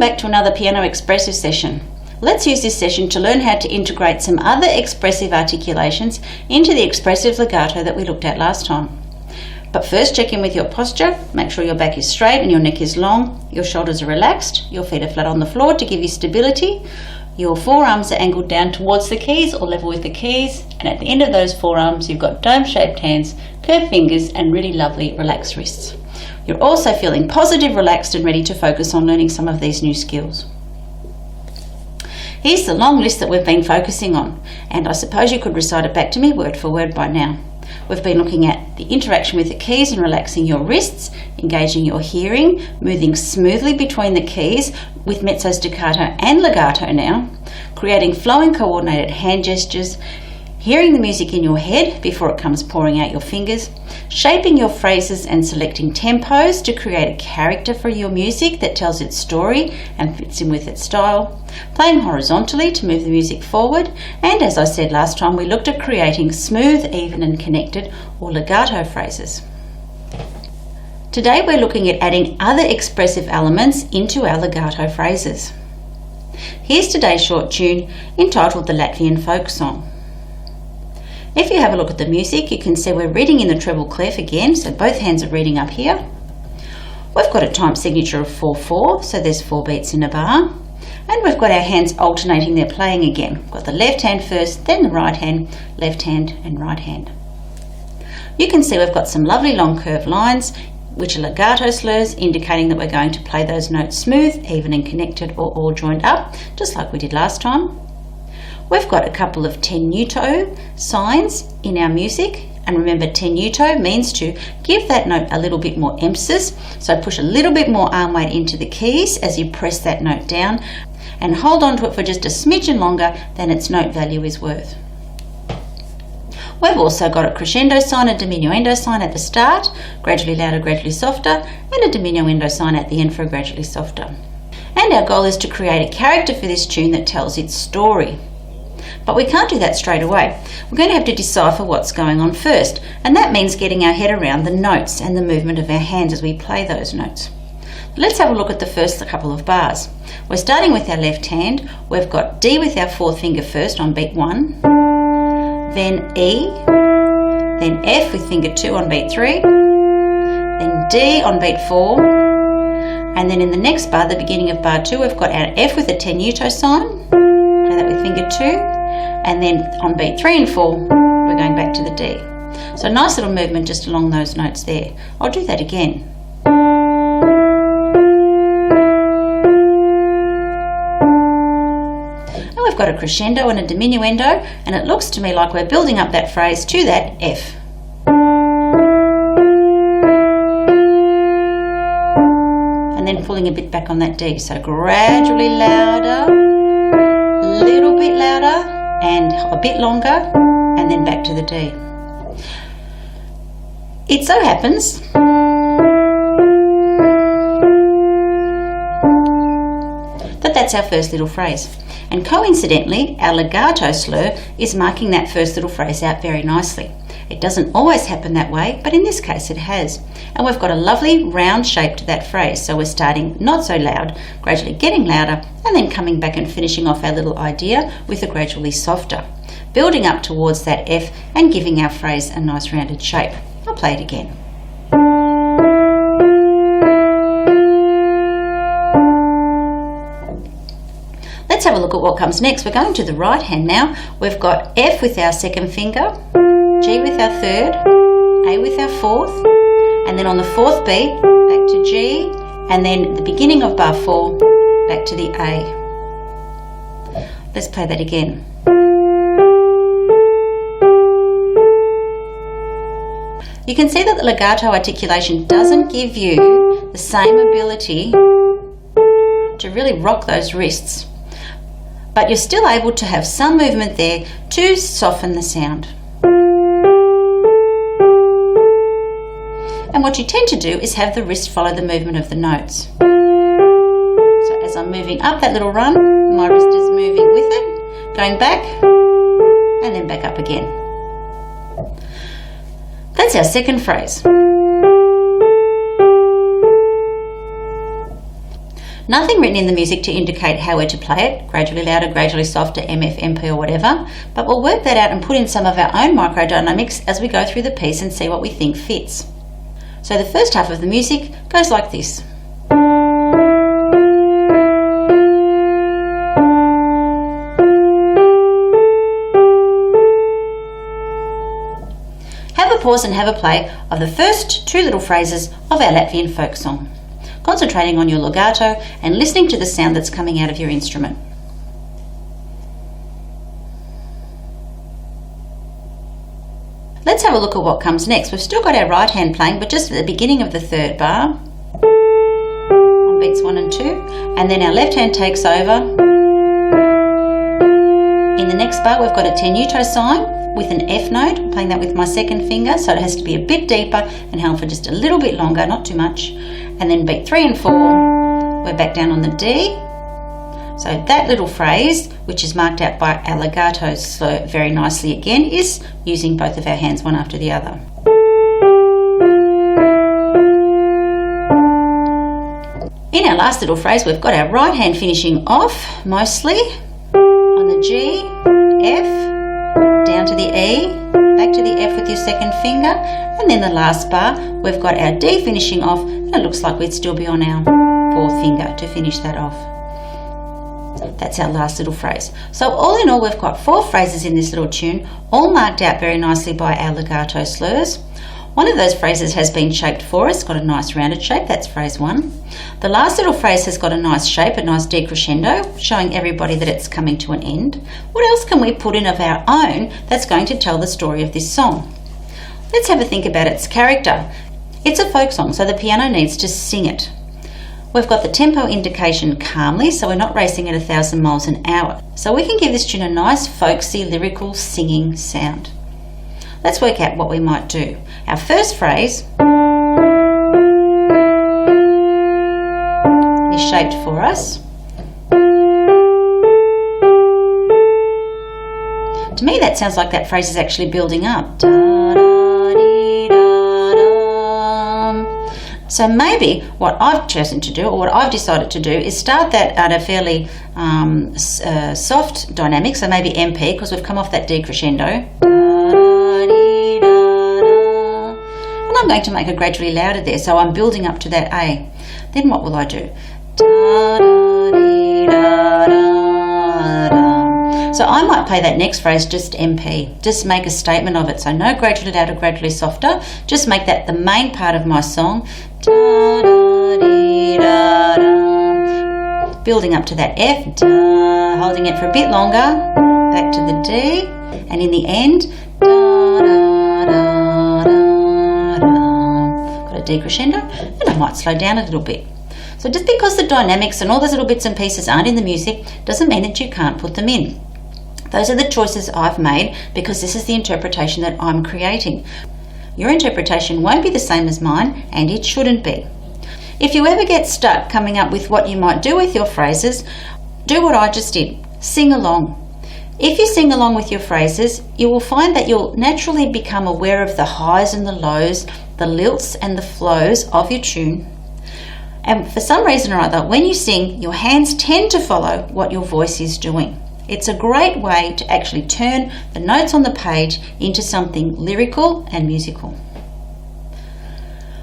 back to another Piano Expressive session. Let's use this session to learn how to integrate some other expressive articulations into the expressive legato that we looked at last time. But first, check in with your posture. Make sure your back is straight and your neck is long, your shoulders are relaxed, your feet are flat on the floor to give you stability, your forearms are angled down towards the keys or level with the keys, and at the end of those forearms you've got dome-shaped hands, curved fingers and really lovely relaxed wrists. You're also feeling positive, relaxed and ready to focus on learning some of these new skills. Here's the long list that we've been focusing on, and I suppose you could recite it back to me word for word by now. We've been looking at the interaction with the keys and relaxing your wrists, engaging your hearing, moving smoothly between the keys with mezzo staccato and legato now, creating flowing coordinated hand gestures, hearing the music in your head before it comes pouring out your fingers, shaping your phrases and selecting tempos to create a character for your music that tells its story and fits in with its style, playing horizontally to move the music forward, and as I said last time, we looked at creating smooth, even and connected or legato phrases. Today we're looking at adding other expressive elements into our legato phrases. Here's today's short tune entitled The Latvian Folk Song. If you have a look at the music, you can see we're reading in the treble clef again, so both hands are reading up here. We've got a time signature of 4/4, so there's 4 beats in a bar. And we've got our hands alternating their playing again. We've got the left hand first, then the right hand, left hand and right hand. You can see we've got some lovely long curved lines, which are legato slurs, indicating that we're going to play those notes smooth, even and connected or all joined up, just like we did last time. We've got a couple of tenuto signs in our music, and remember tenuto means to give that note a little bit more emphasis, so push a little bit more arm weight into the keys as you press that note down and hold on to it for just a smidgen longer than its note value is worth. We've also got a crescendo sign, a diminuendo sign at the start, gradually louder, gradually softer, and a diminuendo sign at the end for a gradually softer. And our goal is to create a character for this tune that tells its story. But we can't do that straight away. We're going to have to decipher what's going on first, and that means getting our head around the notes and the movement of our hands as we play those notes. Let's have a look at the first couple of bars. We're starting with our left hand. We've got D with our fourth finger first on beat 1, then E, then F with finger 2 on beat 3, then D on beat 4, and then in the next bar, the beginning of bar 2, we've got our F with a tenuto sign, play that with finger 2, and then on beat 3 and 4, we're going back to the D. So a nice little movement just along those notes there. I'll do that again. Now we've got a crescendo and a diminuendo, and it looks to me like we're building up that phrase to that F. And then pulling a bit back on that D. So gradually louder, a little bit louder, and a bit longer, and then back to the D. It so happens that that's our first little phrase. And coincidentally, our legato slur is marking that first little phrase out very nicely. It doesn't always happen that way, but in this case it has. And we've got a lovely round shape to that phrase, so we're starting not so loud, gradually getting louder, and then coming back and finishing off our little idea with a gradually softer, building up towards that F and giving our phrase a nice rounded shape. I'll play it again. Let's have a look at what comes next. We're going to the right hand now. We've got F with our second finger, G with our third, A with our fourth, and then on the fourth beat, back to G, and then the beginning of bar 4, back to the A. Let's play that again. You can see that the legato articulation doesn't give you the same ability to really rock those wrists, but you're still able to have some movement there to soften the sound. And what you tend to do is have the wrist follow the movement of the notes. So as I'm moving up that little run, my wrist is moving with it, going back, and then back up again. That's our second phrase. Nothing written in the music to indicate how we're to play it, gradually louder, gradually softer, MF, MP or whatever, but we'll work that out and put in some of our own microdynamics as we go through the piece and see what we think fits. So the first half of the music goes like this. Have a pause and have a play of the first two little phrases of our Latvian folk song, concentrating on your legato and listening to the sound that's coming out of your instrument. Let's have a look at what comes next. We've still got our right hand playing, but just at the beginning of the third bar, on beats 1 and 2, and then our left hand takes over. In the next bar, we've got a tenuto sign with an F note. I'm playing that with my second finger, so it has to be a bit deeper and held for just a little bit longer, not too much. And then beat 3 and 4, we're back down on the D. So that little phrase, which is marked out by our legato slur very nicely again, is using both of our hands one after the other. In our last little phrase, we've got our right hand finishing off mostly on the G, F, down to the E, back to the F with your second finger, and then the last bar, we've got our D finishing off, and it looks like we'd still be on our fourth finger to finish that off. That's our last little phrase. So all in all, we've got 4 phrases in this little tune, all marked out very nicely by our legato slurs. One of those phrases has been shaped for us, got a nice rounded shape, that's phrase 1. The last little phrase has got a nice shape, a nice decrescendo, showing everybody that it's coming to an end. What else can we put in of our own that's going to tell the story of this song? Let's have a think about its character. It's a folk song, so the piano needs to sing it. We've got the tempo indication calmly, so we're not racing at 1,000 miles an hour. So we can give this tune a nice folksy, lyrical, singing sound. Let's work out what we might do. Our first phrase is shaped for us. To me, that sounds like that phrase is actually building up. So maybe what I've chosen to do, or what I've decided to do, is start that at a fairly soft dynamic, so maybe MP, because we've come off that decrescendo. And I'm going to make it gradually louder there, so I'm building up to that A. Then what will I do? So I might play that next phrase just MP, just make a statement of it. So no gradually louder, gradually softer, just make that the main part of my song. Building up to that F, holding it for a bit longer, back to the D, and in the end, got a decrescendo, and I might slow down a little bit. So just because the dynamics and all those little bits and pieces aren't in the music doesn't mean that you can't put them in. Those are the choices I've made because this is the interpretation that I'm creating. Your interpretation won't be the same as mine, and it shouldn't be. If you ever get stuck coming up with what you might do with your phrases, do what I just did. Sing along. If you sing along with your phrases, you will find that you'll naturally become aware of the highs and the lows, the lilts and the flows of your tune. And for some reason or other, when you sing, your hands tend to follow what your voice is doing. It's a great way to actually turn the notes on the page into something lyrical and musical.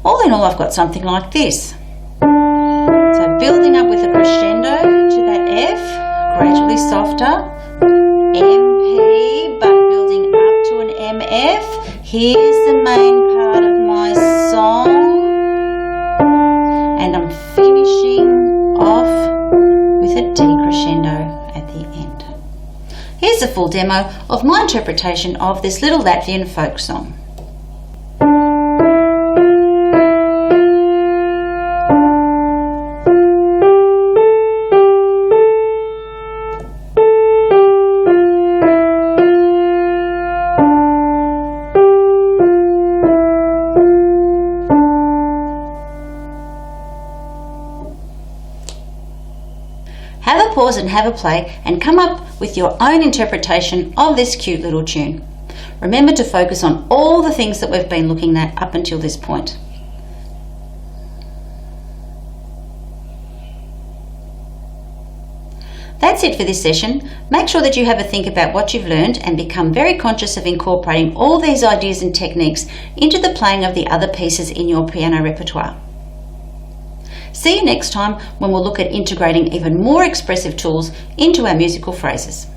All in all, I've got something like this. So building up with a crescendo to that F, gradually softer, MP, but building up to an MF. Here's the main part of my song, and I'm finishing off with a decrescendo at the end. Here's a full demo of my interpretation of this little Latvian folk song. Have a pause and have a play and come up with your own interpretation of this cute little tune. Remember to focus on all the things that we've been looking at up until this point. That's it for this session. Make sure that you have a think about what you've learned and become very conscious of incorporating all these ideas and techniques into the playing of the other pieces in your piano repertoire. See you next time when we'll look at integrating even more expressive tools into our musical phrases.